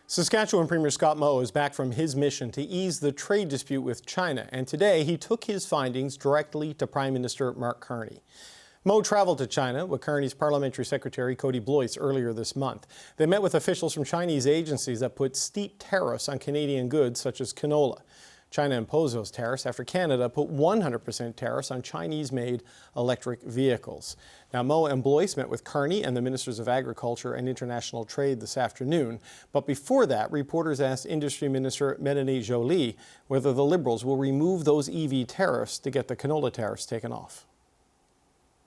Saskatchewan Premier Scott Moe is back from his mission to ease the trade dispute with China, and today he took his findings directly to Prime Minister Mark Carney. Moe traveled to China with Carney's Parliamentary Secretary Cody Blois earlier this month. They met with officials from Chinese agencies that put steep tariffs on Canadian goods such as canola. China imposed those tariffs after Canada put 100% tariffs on Chinese-made electric vehicles. Now, Moe and Blois met with Carney and the Ministers of Agriculture and International Trade this afternoon. But before that, reporters asked Industry Minister Mélanie Joly whether the Liberals will remove those EV tariffs to get the canola tariffs taken off.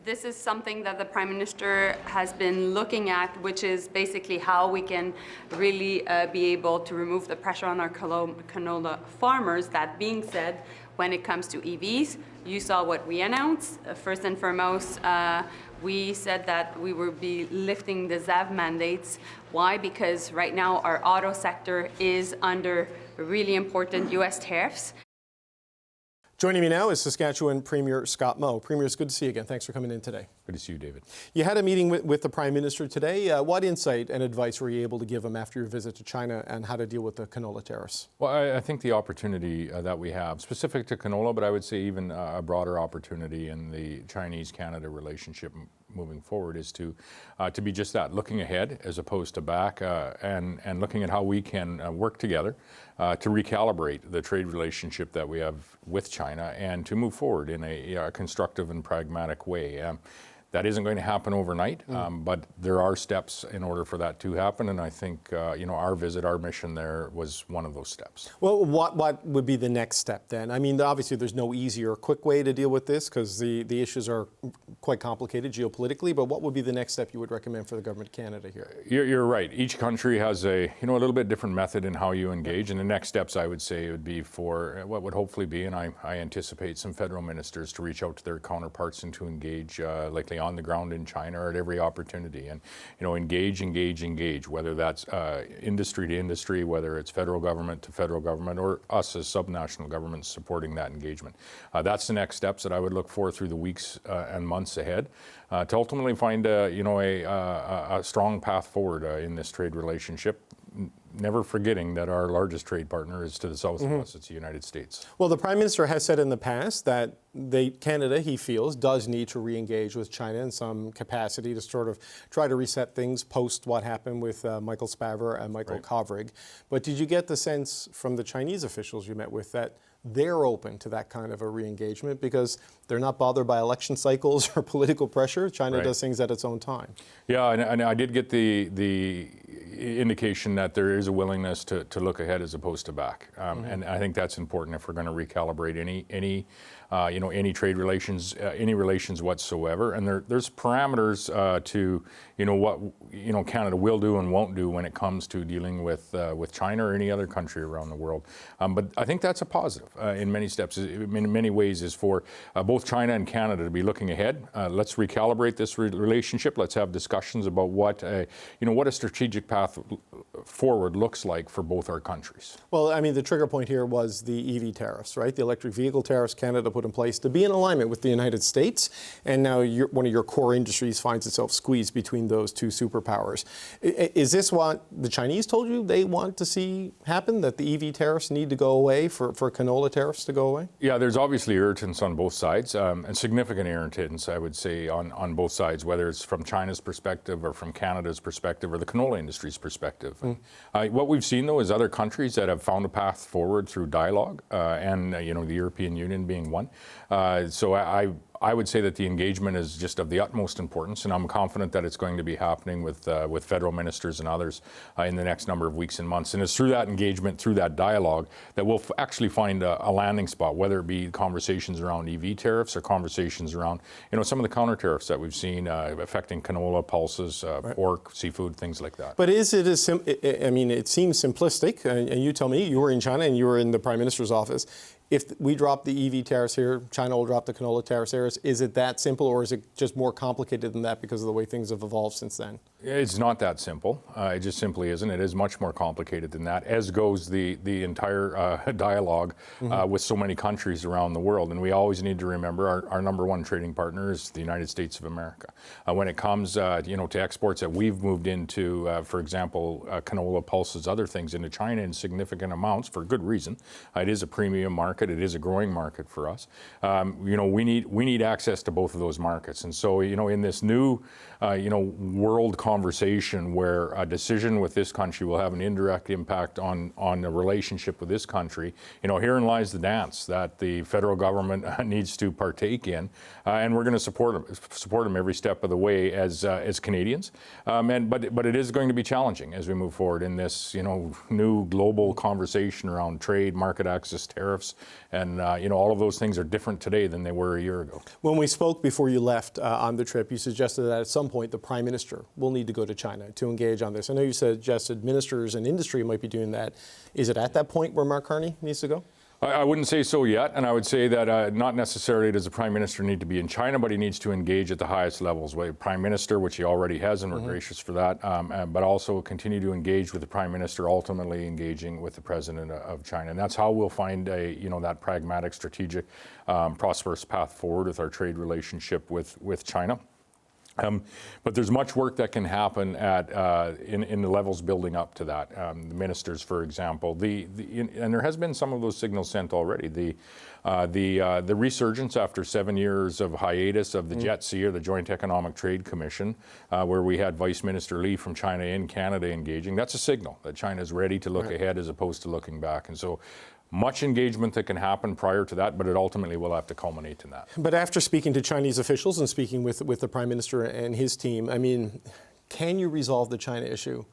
This is something that the Prime Minister has been looking at, which is basically how we can really be able to remove the pressure on our canola farmers. That being said, when it comes to EVs, you saw what we announced. First and foremost, we said that we will be lifting the ZEV mandates. Why? Because right now our auto sector is under really important U.S. tariffs. Joining me now is Saskatchewan Premier Scott Moe. Premier, it's good to see you again. Thanks for coming in today. Good to see you, David. You had a meeting with the Prime Minister today. What insight and advice were you able to give him after your visit to China and how to deal with the canola tariffs? Well, I think the opportunity that we have, specific to canola, but I would say even a broader opportunity in the Chinese-Canada relationship moving forward is to be just that, looking ahead as opposed to back, and looking at how we can work together to recalibrate the trade relationship that we have with China and to move forward in a constructive and pragmatic way. That isn't going to happen overnight, but there are steps in order for that to happen, and I think our visit, our mission there was one of those steps. Well, what would be the next step then? I mean, obviously there's no easy or quick way to deal with this because the issues are quite complicated geopolitically, but what would be the next step you would recommend for the Government of Canada here? You're right. Each country has a little bit different method in how you engage, and the next steps I would say would be for what would hopefully be, and I anticipate some federal ministers to reach out to their counterparts and to engage likely on the ground in China or at every opportunity, and engage, whether that's industry to industry, whether it's federal government to federal government, or us as subnational governments supporting that engagement. That's the next steps that I would look for through the weeks and months ahead to ultimately find a strong path forward in this trade relationship. Never forgetting that our largest trade partner is to the south of us, it's the United States. Well, the Prime Minister has said in the past that Canada, he feels, does need to re-engage with China in some capacity to sort of try to reset things post what happened with Michael Spavor and Michael Kovrig. But did you get the sense from the Chinese officials you met with that they're open to that kind of a re-engagement because they're not bothered by election cycles or political pressure? China does things at its own time. Yeah, and I did get the indication that there is a willingness to look ahead as opposed to back, and I think that's important if we're going to recalibrate any trade relations, any relations whatsoever. And there's parameters to what Canada will do and won't do when it comes to dealing with China or any other country around the world. But I think that's a positive in many steps. In many ways, is for both China and Canada to be looking ahead. Let's recalibrate this relationship. Let's have discussions about what a strategic path forward looks like for both our countries. Well, I mean, the trigger point here was the EV tariffs, right? The electric vehicle tariffs Canada put in place to be in alignment with the United States, and now one of your core industries finds itself squeezed between those two superpowers. Is this what the Chinese told you they want to see happen, that the EV tariffs need to go away for canola tariffs to go away? Yeah, there's obviously irritants on both sides, and significant irritants, I would say, on both sides, whether it's from China's perspective or from Canada's perspective or the canola industry's perspective. What we've seen, though, is other countries that have found a path forward through dialogue, and the European Union being one. So I would say that the engagement is just of the utmost importance, and I'm confident that it's going to be happening with federal ministers and others in the next number of weeks and months. And it's through that engagement, through that dialogue, that we'll actually find a landing spot, whether it be conversations around EV tariffs or conversations around some of the counter tariffs that we've seen affecting canola, pulses, pork, seafood, things like that. But is it it seems simplistic, and you tell me, you were in China and you were in the Prime Minister's office. if we drop the EV tariffs here, China will drop the canola tariffs there. Is it that simple, or is it just more complicated than that because of the way things have evolved since then? It's not that simple. It just simply isn't. It is much more complicated than that, as goes the entire dialogue with so many countries around the world. And we always need to remember our number one trading partner is the United States of America. When it comes to exports that we've moved into, for example, canola, pulses, other things into China in significant amounts for good reason. It is a premium market. It is a growing market for us. We need access to both of those markets. And so, in this new world conversation where a decision with this country will have an indirect impact on the relationship with this country, herein lies the dance that the federal government needs to partake in, and we're going to support them every step of the way as Canadians. But it is going to be challenging as we move forward in this new global conversation around trade, market access, tariffs, and all of those things are different today than they were a year ago. When we spoke before you left on the trip, you suggested that at some point the Prime Minister will need to go to China to engage on this. I know you suggested ministers and industry might be doing that. Is it at that point where Mark Carney needs to go? I wouldn't say so yet, and I would say that not necessarily does the Prime Minister need to be in China, but he needs to engage at the highest levels. Prime Minister, which he already has, and we're gracious for that, but also continue to engage with the Prime Minister, ultimately engaging with the President of China. And that's how we'll find that pragmatic, strategic, prosperous path forward with our trade relationship with China. But there's much work that can happen in the levels building up to that. The ministers, for example, and there has been some of those signals sent already. The resurgence after 7 years of hiatus of the JETC, or the Joint Economic Trade Commission, where we had Vice Minister Lee from China in Canada engaging. That's a signal that China is ready to look ahead as opposed to looking back. And so, much engagement that can happen prior to that, but it ultimately will have to culminate in that. But after speaking to Chinese officials and speaking with the Prime Minister and his team, can you resolve the China issue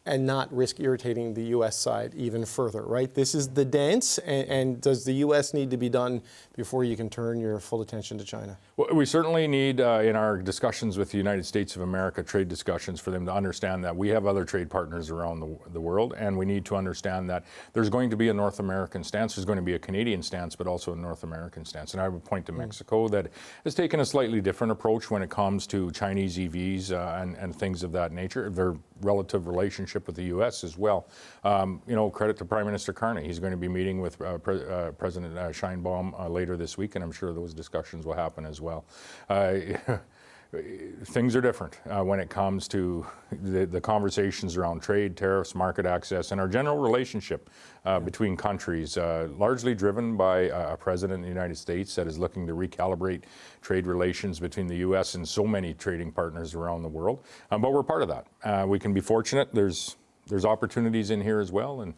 and not risk irritating the U.S. side even further, right? This is the dance, and does the U.S. need to be done before you can turn your full attention to China? Well, we certainly need, in our discussions with the United States of America, trade discussions, for them to understand that we have other trade partners around the world, and we need to understand that there's going to be a North American stance, there's going to be a Canadian stance, but also a North American stance. And I would point to Mexico that has taken a slightly different approach when it comes to Chinese EVs and things of that nature, their relative relationship with the U.S. as well. Credit to Prime Minister Carney. He's going to be meeting with President Sheinbaum later this week, and I'm sure those discussions will happen as well. Things are different when it comes to the conversations around trade, tariffs, market access, and our general relationship between countries, largely driven by a president of the United States that is looking to recalibrate trade relations between the U.S. and so many trading partners around the world. But we're part of that. We can be fortunate. There's opportunities in here as well, and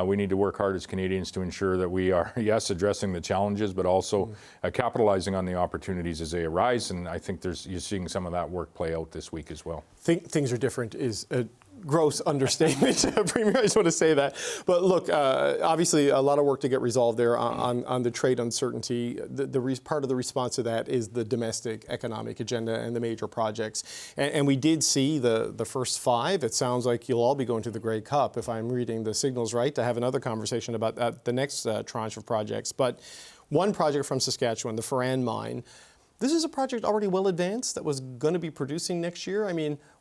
we need to work hard as Canadians to ensure that we are, yes, addressing the challenges, but also capitalizing on the opportunities as they arise. And I think you're seeing some of that work play out this week as well. Things are different is a gross understatement, Premier. I just want to say that. But look, obviously a lot of work to get resolved there on the trade uncertainty. The part of the response to that is the domestic economic agenda and the major projects. And we did see the first 5. It sounds like you'll all be going to the Grey Cup, if I'm reading the signals right, to have another conversation about the next tranche of projects. But one project from Saskatchewan, the Ferran mine, this is a project already well advanced that was going to be producing next year.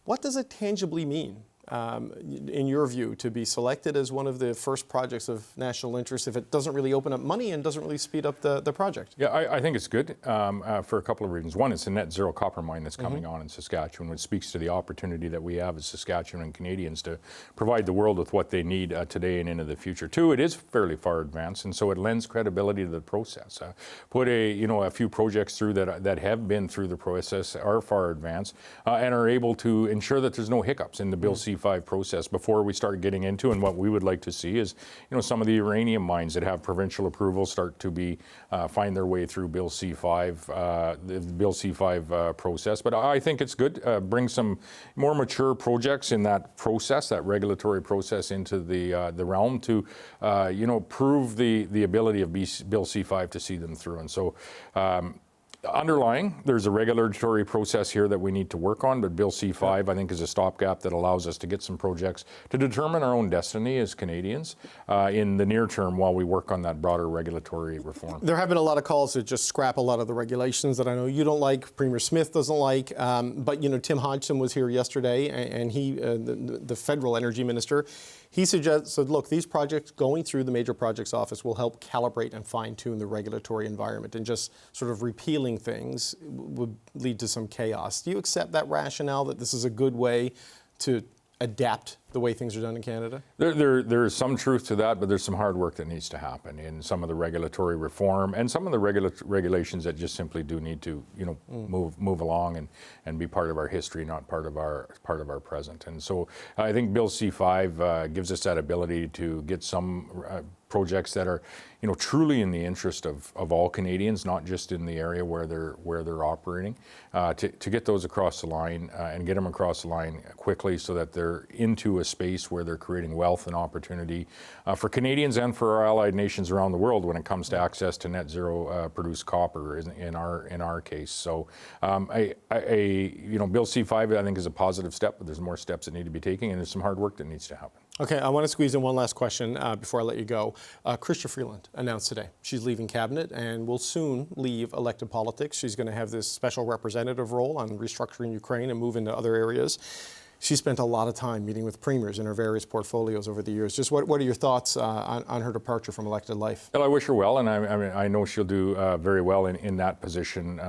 What does it tangibly mean? In your view, to be selected as one of the first projects of national interest if it doesn't really open up money and doesn't really speed up the project? Yeah, I think it's good for a couple of reasons. One, it's a net zero copper mine that's coming on in Saskatchewan, which speaks to the opportunity that we have as Saskatchewan and Canadians to provide the world with what they need today and into the future. 2, it is fairly far advanced, and so it lends credibility to the process. Put a few projects through that have been through the process, are far advanced, and are able to ensure that there's no hiccups in the Bill C-5 process before we start getting into, and what we would like to see is, some of the uranium mines that have provincial approval start to find their way through Bill C-5, the Bill C-5 process. But I think it's good. Bring some more mature projects in that process, that regulatory process, into the realm to, prove the ability of Bill C-5 to see them through. And so, Underlying, there's a regulatory process here that we need to work on, but Bill C-5, I think, is a stopgap that allows us to get some projects to determine our own destiny as Canadians in the near term while we work on that broader regulatory reform. There have been a lot of calls to just scrap a lot of the regulations that I know you don't like, Premier Smith doesn't like, but Tim Hodgson was here yesterday, and he, the federal energy minister, he suggested, look, these projects going through the Major Projects Office will help calibrate and fine-tune the regulatory environment, and just sort of repealing things would lead to some chaos. Do you accept that rationale that this is a good way to adapt the way things are done in Canada? There is some truth to that, but there's some hard work that needs to happen in some of the regulatory reform and some of the regulations that just simply do need to, move along and be part of our history, not part of our present. And so I think Bill C-5 gives us that ability to get some projects that are, truly in the interest of all Canadians, not just in the area where they're operating, to get those across the line and get them across the line quickly so that they're into a space where they're creating wealth and opportunity for Canadians and for our allied nations around the world when it comes to access to net zero produced copper in our case. So Bill C-5 I think is a positive step, but there's more steps that need to be taken, and there's some hard work that needs to happen. Okay, I want to squeeze in one last question before I let you go. Chrystia Freeland announced today she's leaving cabinet and will soon leave elected politics. She's going to have this special representative role on restructuring Ukraine and move into other areas. She spent a lot of time meeting with premiers in her various portfolios over the years. Just what are your thoughts on her departure from elected life? Well, I wish her well, and I know she'll do very well in that position.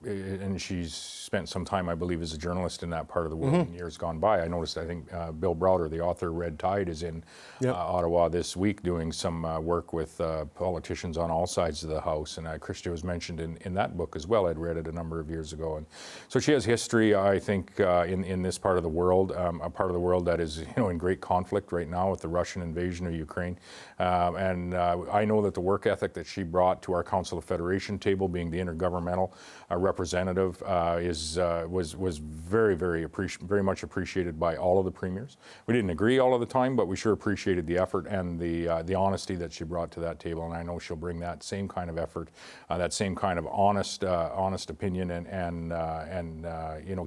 And she's spent some time, I believe, as a journalist in that part of the world in years gone by. I noticed, I think, Bill Browder, the author of Red Tide, is in Ottawa this week doing some work with politicians on all sides of the House. And Chrystia was mentioned in that book as well. I'd read it a number of years ago. And so she has history, I think, in this part of the world, a part of the world that is, in great conflict right now with the Russian invasion of Ukraine. And I know that the work ethic that she brought to our Council of Federation table, being the intergovernmental representative, was very much appreciated by all of the premiers. We didn't agree all of the time, but we sure appreciated the effort and the honesty that she brought to that table. And I know she'll bring that same kind of effort, that same kind of honest opinion and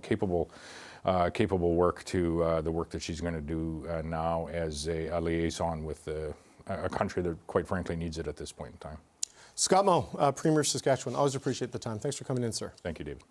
capable work to the work that she's going to do now as a liaison with a country that, quite frankly, needs it at this point in time. Scott Moe, Premier Saskatchewan, always appreciate the time. Thanks for coming in, sir. Thank you, David.